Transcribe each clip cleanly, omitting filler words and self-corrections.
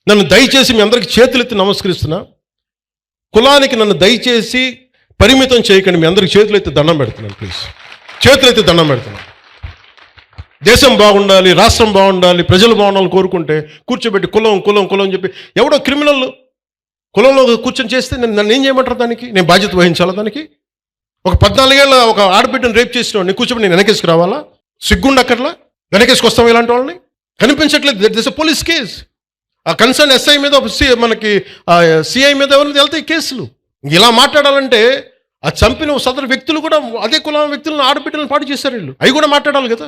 నన్ను దయచేసి మీ అందరికి చేతులెత్తి నమస్కరిస్తున్నా. కులానికి నన్ను దయచేసి పరిమితం చేయకండి. మీ అందరికి చేతులెత్తి దండం పెడుతున్నాను. ప్లీజ్ చేతులెత్తి దండం పెడుతున్నాను. దేశం బాగుండాలి, రాష్ట్రం బాగుండాలి, ప్రజలు బాగుండాలని కోరుకుంటే కూర్చోబెట్టి కులం కులం కులం అని చెప్పి ఎవడో క్రిమినల్ కులంలో కూర్చొని చేస్తే నన్ను ఏం చేయమంటారు? దానికి నేను బాధ్యత వహించాలా? దానికి ఒక 14 ఏళ్ళ ఒక ఆడబిడ్డను రేప్ చేసిన వాడిని కూర్చోబెట్టి నేను వెనకేసుకు రావాలా? సిగ్గుండక్కర్లా? వెనకేసుకు వస్తాం ఇలాంటి వాళ్ళని? కనిపించట్లేదు. This police case. ఆ కన్సర్న్ ఎస్ఐ మీద మనకి సిఐ మీద ఎవరిని వెళ్తాయి కేసులు. ఇలా మాట్లాడాలంటే ఆ చంపిన సదరు వ్యక్తులు కూడా అదే కులం వ్యక్తులను ఆడబిడ్డలను పాటు చేశారు వీళ్ళు. అవి కూడా మాట్లాడాలి కదా.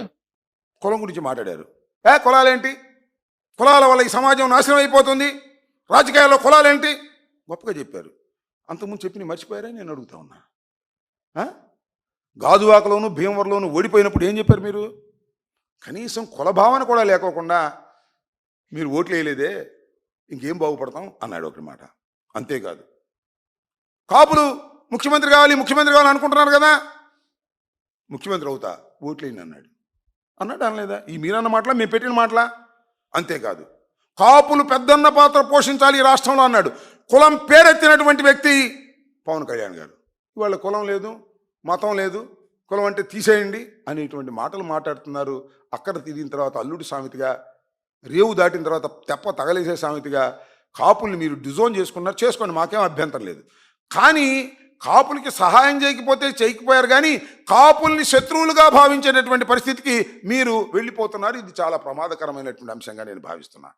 కులం గురించి మాట్లాడారు. కులాలేంటి? కులాల వల్ల ఈ సమాజం నాశనం అయిపోతుంది, రాజకీయాల్లో కులాలేంటి గొప్పగా చెప్పారు. అంతకుముందు చెప్పి మర్చిపోయారని నేను అడుగుతా ఉన్నా. గాజువాకలోను భీమవరంలోను ఓడిపోయినప్పుడు ఏం చెప్పారు మీరు? కనీసం కుల భావన కూడా లేకోకుండా మీరు ఓట్లు వేయలేదే, ఇంకేం బాగుపడతాం అన్నాడు ఒకటి మాట. అంతేకాదు, కాపులు ముఖ్యమంత్రి కావాలి ముఖ్యమంత్రి కావాలి అనుకుంటున్నారు కదా, ముఖ్యమంత్రి అవుతా ఓట్లేని అన్నాడు. అనలేదా? ఈ మీరన్న మాటలా, మేము పెట్టిన మాటలా? అంతేకాదు, కాపులు పెద్దన్న పాత్ర పోషించాలి ఈ రాష్ట్రంలో అన్నాడు. కులం పేరెత్తినటువంటి వ్యక్తి పవన్ కళ్యాణ్ గారు. ఇవాళ కులం లేదు, మతం లేదు, కులం అంటే తీసేయండి అనేటువంటి మాటలు మాట్లాడుతున్నారు. అక్కడ తిరిగిన తర్వాత అల్లుడి సామెతగా, రేవు దాటిన తర్వాత తెప్ప తగలేసే సామెతగా కాపుల్ని మీరు డిజోన్ చేసుకున్నారు. చేసుకోండి, మాకేం అభ్యంతరం లేదు. కానీ కాపులకి సహాయం చేయకపోయారు, కానీ కాపుల్ని శత్రువులుగా భావించేటటువంటి పరిస్థితికి మీరు వెళ్ళిపోతున్నారు. ఇది చాలా ప్రమాదకరమైనటువంటి అంశంగా నేను భావిస్తున్నాను.